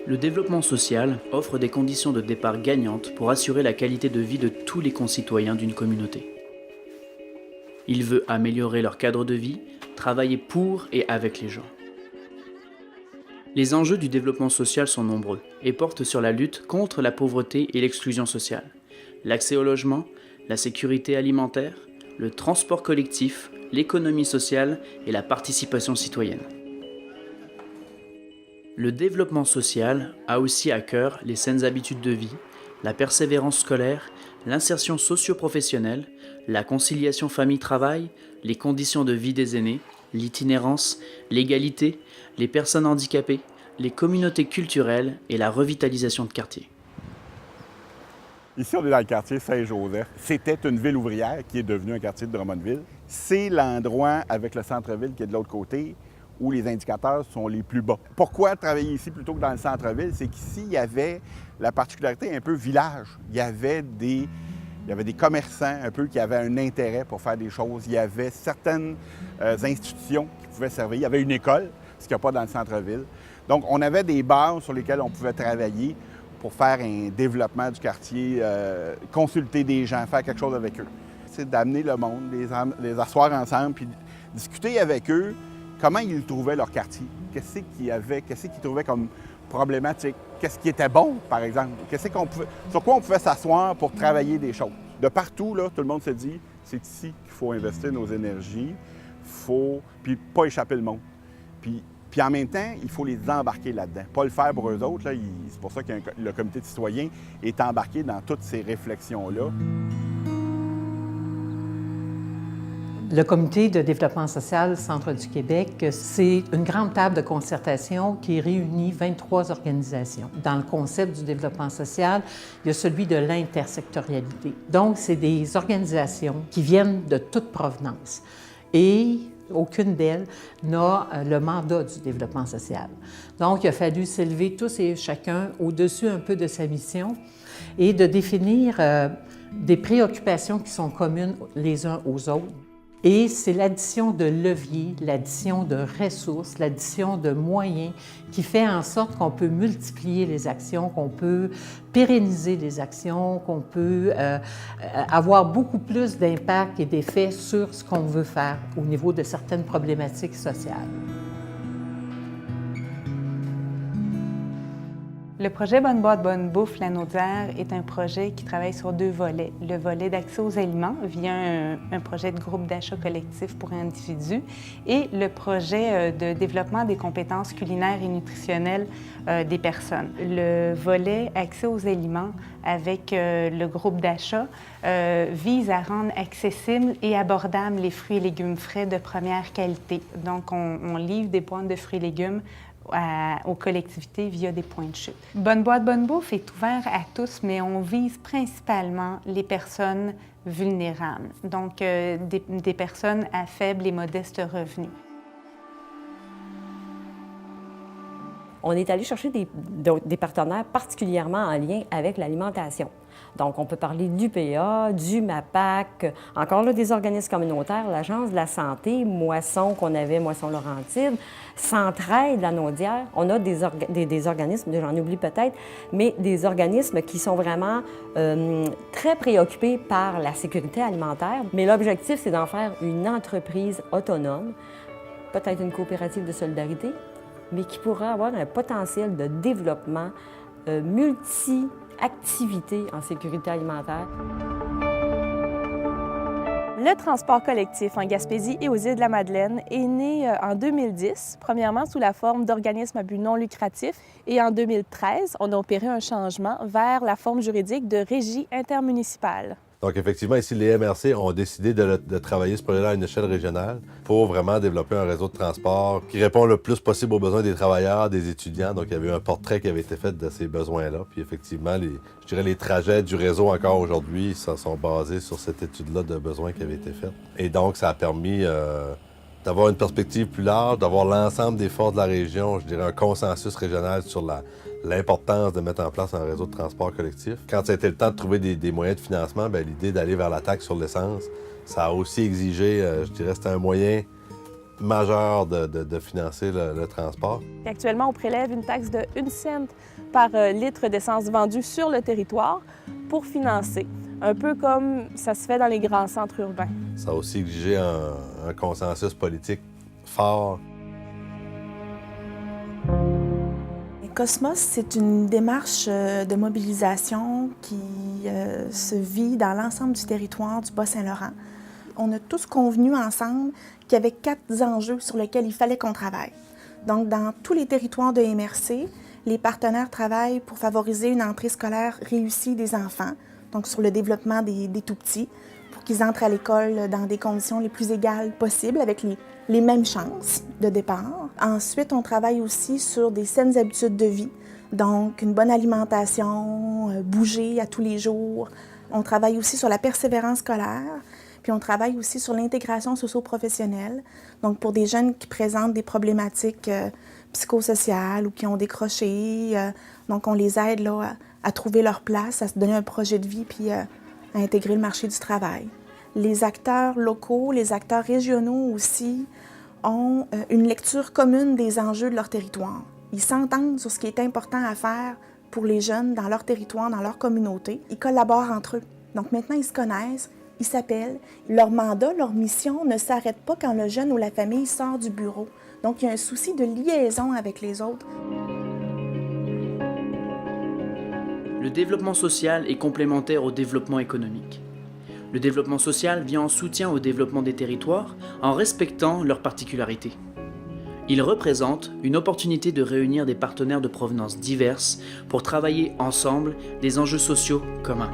Le développement social offre des conditions de départ gagnantes pour assurer la qualité de vie de tous les concitoyens d'une communauté. Il veut améliorer leur cadre de vie, travailler pour et avec les gens. Les enjeux du développement social sont nombreux et portent sur la lutte contre la pauvreté et l'exclusion sociale, l'accès au logement, la sécurité alimentaire, le transport collectif, l'économie sociale et la participation citoyenne. Le développement social a aussi à cœur les saines habitudes de vie, la persévérance scolaire, l'insertion socio-professionnelle, la conciliation famille-travail, les conditions de vie des aînés, l'itinérance, l'égalité, les personnes handicapées, les communautés culturelles et la revitalisation de quartiers. Ici, on est dans le quartier Saint-Joseph. C'était une ville ouvrière qui est devenue un quartier de Drummondville. C'est l'endroit avec le centre-ville qui est de l'autre côté où les indicateurs sont les plus bas. Pourquoi travailler ici plutôt que dans le centre-ville? C'est qu'ici, il y avait la particularité un peu village. Il y avait des commerçants un peu qui avaient un intérêt pour faire des choses. Il y avait certaines institutions qui pouvaient servir. Il y avait une école, ce qu'il n'y a pas dans le centre-ville. Donc, on avait des bases sur lesquelles on pouvait travailler pour faire un développement du quartier, consulter des gens, faire quelque chose avec eux. C'est d'amener le monde, les asseoir ensemble, puis discuter avec eux comment ils trouvaient leur quartier. Qu'est-ce qu'ils trouvaient comme problématique? Qu'est-ce qui était bon, par exemple? Sur quoi on pouvait s'asseoir pour travailler des choses? De partout, là, tout le monde se dit, c'est ici qu'il faut investir nos énergies, puis pas échapper le monde. Puis en même temps, il faut les embarquer là-dedans. Pas le faire pour eux autres. C'est pour ça que le comité de citoyens est embarqué dans toutes ces réflexions-là. Le comité de développement social Centre du Québec, c'est une grande table de concertation qui réunit 23 organisations. Dans le concept du développement social, il y a celui de l'intersectorialité. Donc, c'est des organisations qui viennent de toute provenance. Et aucune d'elles n'a le mandat du développement social. Donc, il a fallu s'élever tous et chacun au-dessus un peu de sa mission et de définir des préoccupations qui sont communes les uns aux autres. Et c'est l'addition de leviers, l'addition de ressources, l'addition de moyens qui fait en sorte qu'on peut multiplier les actions, qu'on peut pérenniser les actions, qu'on peut avoir beaucoup plus d'impact et d'effet sur ce qu'on veut faire au niveau de certaines problématiques sociales. Le projet Bonne Boîte, Bonne Bouffe Lanaudière est un projet qui travaille sur deux volets. Le volet d'accès aux aliments via un projet de groupe d'achat collectif pour individus et le projet de développement des compétences culinaires et nutritionnelles des personnes. Le volet accès aux aliments avec le groupe d'achat vise à rendre accessibles et abordables les fruits et légumes frais de première qualité. Donc, on livre des boîtes de fruits et légumes aux collectivités via des points de chute. Bonne Boîte, Bonne Bouffe est ouvert à tous, mais on vise principalement les personnes vulnérables, donc des personnes à faible et modeste revenus. On est allé chercher des partenaires particulièrement en lien avec l'alimentation. Donc, on peut parler de l'UPA, du MAPAC, encore là des organismes communautaires, l'Agence de la santé, Moisson qu'on avait, Moisson Laurentide, Centraide, la Naudière. On a des organismes, j'en oublie peut-être, mais des organismes qui sont vraiment très préoccupés par la sécurité alimentaire. Mais l'objectif, c'est d'en faire une entreprise autonome, peut-être une coopérative de solidarité, mais qui pourrait avoir un potentiel de développement multi-activités en sécurité alimentaire. Le transport collectif en Gaspésie et aux Îles-de-la-Madeleine est né en 2010, premièrement sous la forme d'organismes à but non lucratif, et en 2013, on a opéré un changement vers la forme juridique de régie intermunicipale. Donc, effectivement, ici, les MRC ont décidé de travailler ce projet-là à une échelle régionale pour vraiment développer un réseau de transport qui répond le plus possible aux besoins des travailleurs, des étudiants. Donc, il y avait un portrait qui avait été fait de ces besoins-là. Puis, effectivement, les trajets du réseau encore aujourd'hui sont basés sur cette étude-là de besoins qui avait été faite. Et donc, ça a permis d'avoir une perspective plus large, d'avoir l'ensemble des forces de la région, je dirais un consensus régional sur l'importance de mettre en place un réseau de transport collectif. Quand ça a été le temps de trouver des moyens de financement, bien, l'idée d'aller vers la taxe sur l'essence, ça a aussi exigé, je dirais, c'était un moyen majeur de financer le transport. Actuellement, on prélève une taxe de 1 cent par litre d'essence vendue sur le territoire pour financer, un peu comme ça se fait dans les grands centres urbains. Ça a aussi exigé un consensus politique fort. Cosmos, c'est une démarche de mobilisation qui se vit dans l'ensemble du territoire du Bas-Saint-Laurent. On a tous convenu ensemble qu'il y avait 4 enjeux sur lesquels il fallait qu'on travaille. Donc, dans tous les territoires de MRC, les partenaires travaillent pour favoriser une entrée scolaire réussie des enfants, donc sur le développement des tout-petits, pour qu'ils entrent à l'école dans des conditions les plus égales possibles, avec les mêmes chances de départ. Ensuite, on travaille aussi sur des saines habitudes de vie, donc une bonne alimentation, bouger à tous les jours. On travaille aussi sur la persévérance scolaire, puis on travaille aussi sur l'intégration socio-professionnelle, donc pour des jeunes qui présentent des problématiques psychosociales ou qui ont décroché. Donc on les aide là, à trouver leur place, à se donner un projet de vie, puis à intégrer le marché du travail. Les acteurs locaux, les acteurs régionaux aussi, ont une lecture commune des enjeux de leur territoire. Ils s'entendent sur ce qui est important à faire pour les jeunes dans leur territoire, dans leur communauté. Ils collaborent entre eux. Donc maintenant, ils se connaissent, ils s'appellent. Leur mandat, leur mission ne s'arrête pas quand le jeune ou la famille sort du bureau. Donc il y a un souci de liaison avec les autres. Le développement social est complémentaire au développement économique. Le développement social vient en soutien au développement des territoires en respectant leurs particularités. Il représente une opportunité de réunir des partenaires de provenance diverses pour travailler ensemble des enjeux sociaux communs.